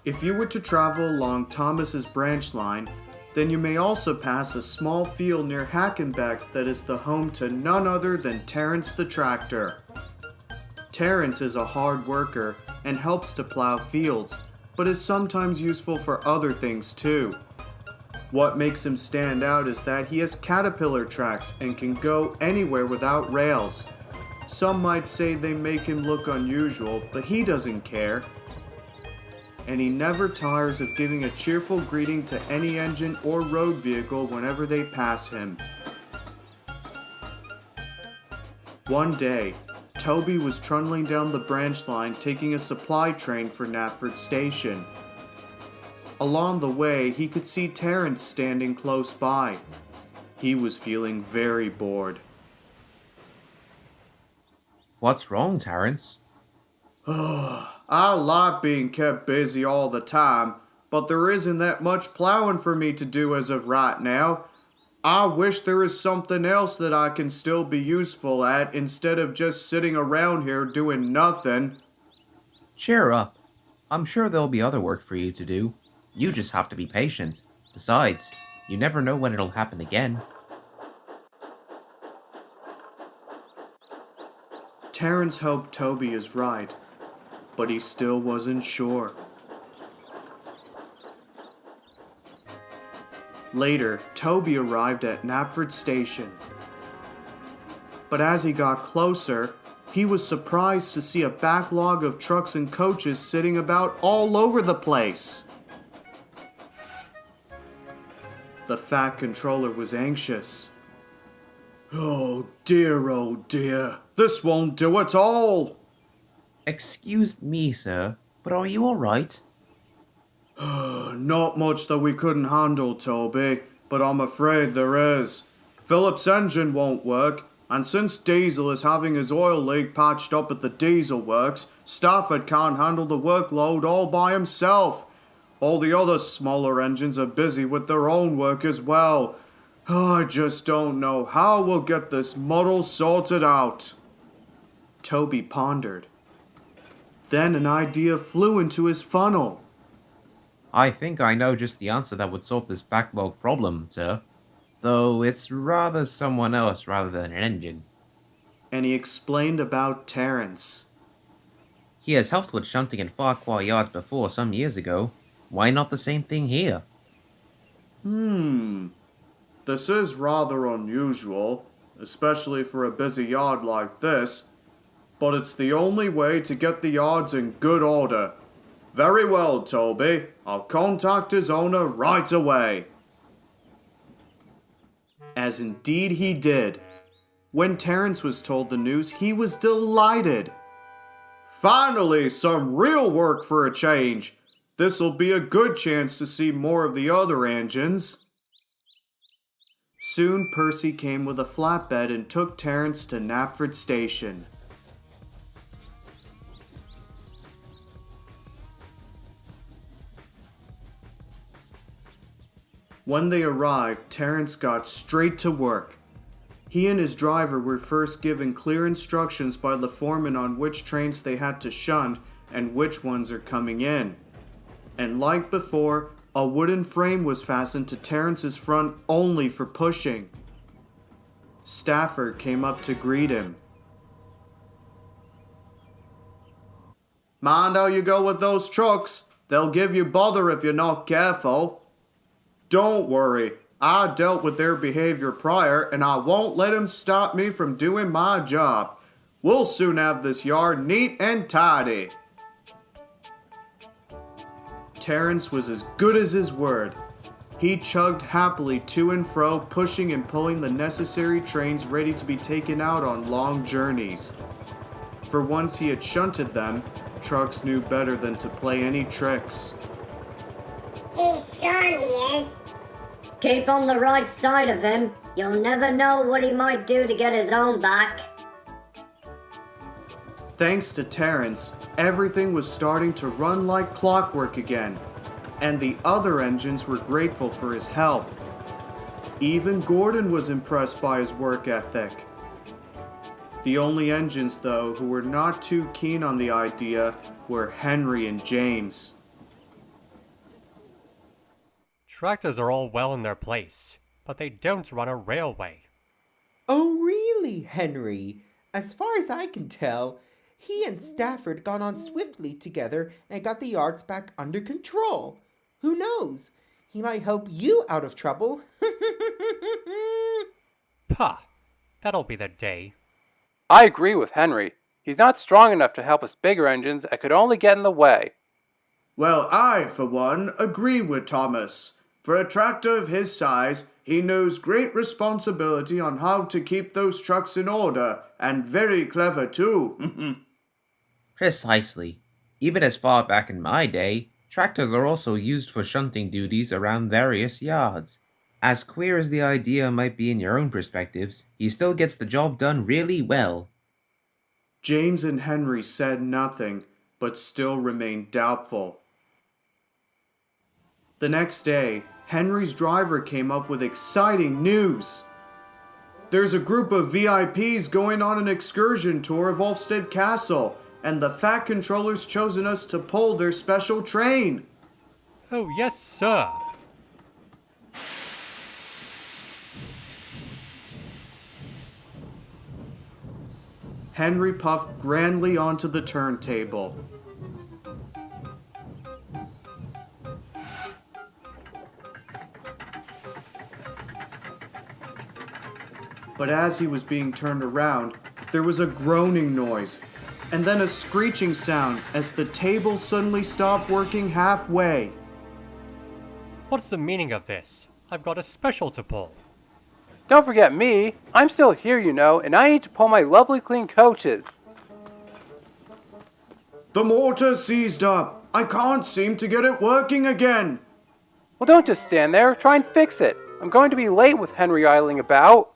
If you were to travel along Thomas's branch line, then you may also pass a small field near Hackenbeck that is the home to none other than Terence the tractor. Terence is a hard worker and helps to plow fields, but is sometimes useful for other things too. What makes him stand out is that he has caterpillar tracks and can go anywhere without rails. Some might say they make him look unusual, but he doesn't care. And he never tires of giving a cheerful greeting to any engine or road vehicle whenever they pass him. One day, Toby was trundling down the branch line taking a supply train for Knapford Station. Along the way, he could see Terence standing close by. He was feeling very bored. What's wrong, Terence? I like being kept busy all the time, but there isn't that much plowing for me to do as of right now. I wish there is something else that I can still be useful at instead of just sitting around here doing nothing. Cheer up. I'm sure there'll be other work for you to do. You just have to be patient. Besides, you never know when it'll happen again. Terence hoped Toby is right, but he still wasn't sure. Later, Toby arrived at Knapford Station. But as he got closer, he was surprised to see a backlog of trucks and coaches sitting about all over the place. The Fat Controller was anxious. Oh dear, this won't do at all. Excuse me, sir, but are you alright? Not much that we couldn't handle, Toby, but I'm afraid there is. Philip's engine won't work, and since Diesel is having his oil leak patched up at the diesel works, Stafford can't handle the workload all by himself. All the other smaller engines are busy with their own work as well. I just don't know how we'll get this muddle sorted out. Toby pondered. Then an idea flew into his funnel. I think I know just the answer that would solve this backlog problem, sir. Though it's rather someone else rather than an engine. And he explained about Terence. He has helped with shunting in Farquhar yards before some years ago. Why not the same thing here? This is rather unusual, especially for a busy yard like this, but it's the only way to get the yards in good order. Very well, Toby. I'll contact his owner right away. As indeed he did. When Terence was told the news, he was delighted. Finally, some real work for a change. This'll be a good chance to see more of the other engines. Soon Percy came with a flatbed and took Terence to Knapford Station. When they arrived, Terence got straight to work. He and his driver were first given clear instructions by the foreman on which trains they had to shunt and which ones are coming in. And like before, a wooden frame was fastened to Terence's front only for pushing. Stafford came up to greet him. Mind how you go with those trucks. They'll give you bother if you're not careful. Don't worry, I dealt with their behavior prior and I won't let them stop me from doing my job. We'll soon have this yard neat and tidy. Terence was as good as his word. He chugged happily to and fro, pushing and pulling the necessary trains ready to be taken out on long journeys. For once he had shunted them, trucks knew better than to play any tricks. He's strong, he is. Keep on the right side of him. You'll never know what he might do to get his own back. Thanks to Terence, everything was starting to run like clockwork again, and the other engines were grateful for his help. Even Gordon was impressed by his work ethic. The only engines, though, who were not too keen on the idea were Henry and James. Tractors are all well in their place, but they don't run a railway. Oh, really, Henry? As far as I can tell, he and Stafford got on swiftly together and got the yards back under control. Who knows? He might help you out of trouble. Pah! That'll be the day. I agree with Henry. He's not strong enough to help us bigger engines and could only get in the way. Well, I, for one, agree with Thomas. For a tractor of his size, he knows great responsibility on how to keep those trucks in order, and very clever too. Precisely. Even as far back in my day, tractors are also used for shunting duties around various yards. As queer as the idea might be in your own perspectives, he still gets the job done really well. James and Henry said nothing, but still remained doubtful. The next day, Henry's driver came up with exciting news. There's a group of VIPs going on an excursion tour of Ulfstead Castle, and the Fat Controller's chosen us to pull their special train. Oh, yes, sir. Henry puffed grandly onto the turntable. But as he was being turned around, there was a groaning noise, and then a screeching sound as the table suddenly stopped working halfway. What's the meaning of this? I've got a special to pull. Don't forget me. I'm still here, you know, and I need to pull my lovely clean coaches. The motor seized up. I can't seem to get it working again. Well, don't just stand there. Try and fix it. I'm going to be late with Henry idling about.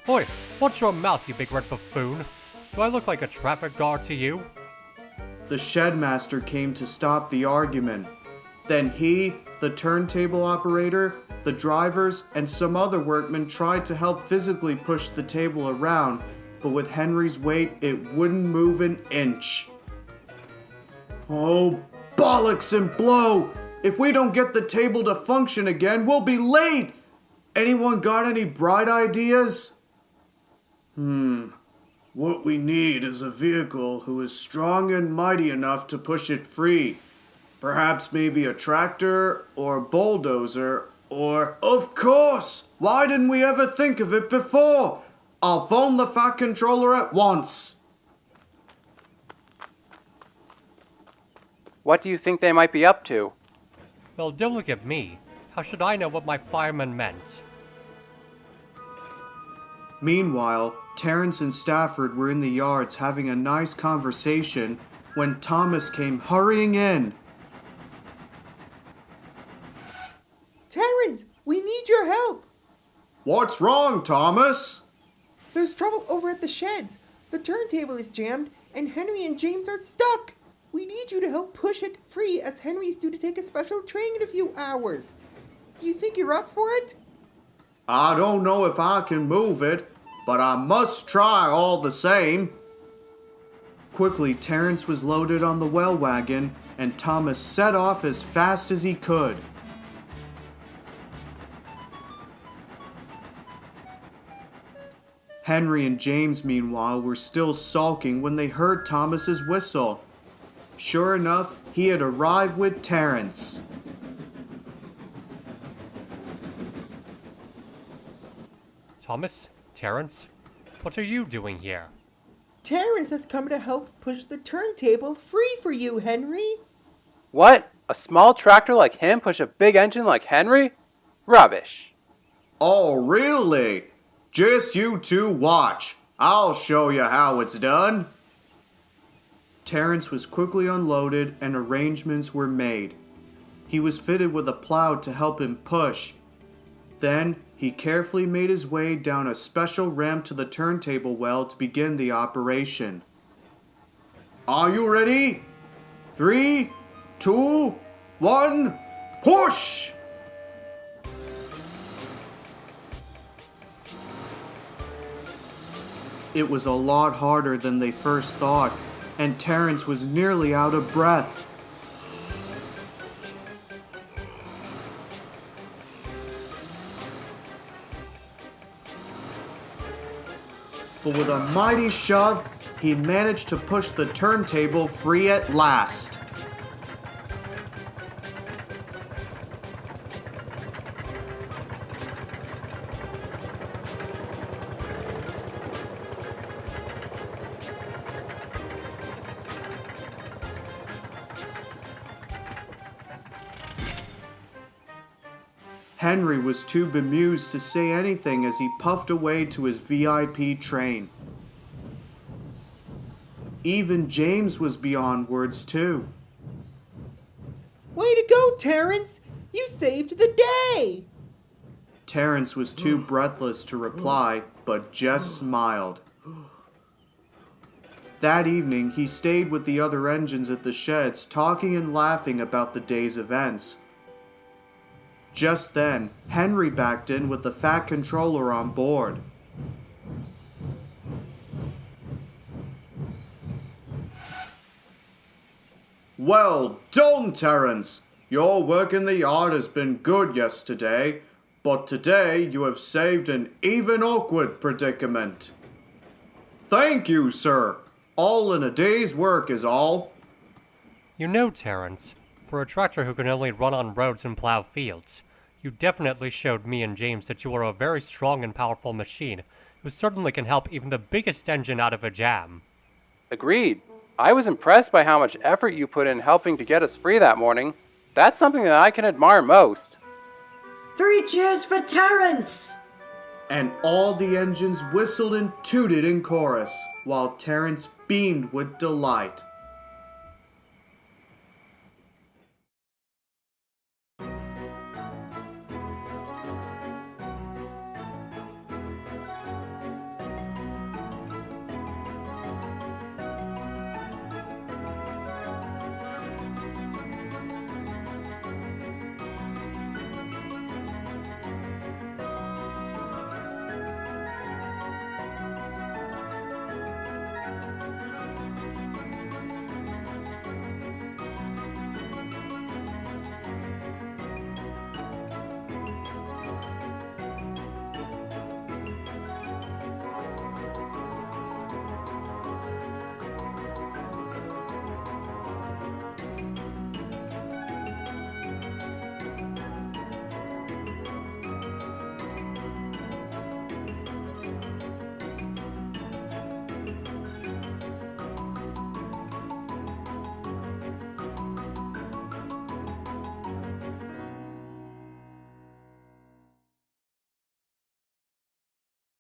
Oi, watch your mouth, you big red buffoon. Do I look like a traffic guard to you? The shedmaster came to stop the argument. Then he, the turntable operator, the drivers, and some other workmen tried to help physically push the table around, but with Henry's weight, it wouldn't move an inch. Oh, bollocks and blow! If we don't get the table to function again, we'll be late! Anyone got any bright ideas? What we need is a vehicle who is strong and mighty enough to push it free. Perhaps maybe a tractor or a bulldozer or... Of course! Why didn't we ever think of it before? I'll phone the Fat Controller at once. What do you think they might be up to? Well, don't look at me. How should I know what my fireman meant? Meanwhile, Terence and Stafford were in the yards having a nice conversation when Thomas came hurrying in. Terence, we need your help. What's wrong, Thomas? There's trouble over at the sheds. The turntable is jammed, and Henry and James are stuck. We need you to help push it free, as Henry's due to take a special train in a few hours. Do you think you're up for it? I don't know if I can move it, but I must try all the same. Quickly, Terence was loaded on the well wagon, and Thomas set off as fast as he could. Henry and James, meanwhile, were still sulking when they heard Thomas's whistle. Sure enough, he had arrived with Terence. Thomas? Terence? What are you doing here? Terence has come to help push the turntable free for you, Henry. What? A small tractor like him push a big engine like Henry? Rubbish. Oh, really? Just you two watch. I'll show you how it's done. Terence was quickly unloaded and arrangements were made. He was fitted with a plow to help him push. Then, he carefully made his way down a special ramp to the turntable well to begin the operation. Are you ready? 3, 2, 1, push! It was a lot harder than they first thought, and Terence was nearly out of breath. but with a mighty shove, he managed to push the turntable free at last. Henry was too bemused to say anything as he puffed away to his VIP train. Even James was beyond words too. Way to go, Terence! You saved the day! Terence was too breathless to reply, but just smiled. That evening, he stayed with the other engines at the sheds, talking and laughing about the day's events. Just then, Henry backed in with the Fat Controller on board. Well done, Terence! Your work in the yard has been good yesterday, but today you have saved an even awkward predicament. Thank you, sir. All in a day's work is all. You know, Terrence, for a tractor who can only run on roads and plow fields, you definitely showed me and James that you are a very strong and powerful machine, who certainly can help even the biggest engine out of a jam. Agreed. I was impressed by how much effort you put in helping to get us free that morning. That's something that I can admire most. 3 cheers for Terence! And all the engines whistled and tooted in chorus, while Terence beamed with delight.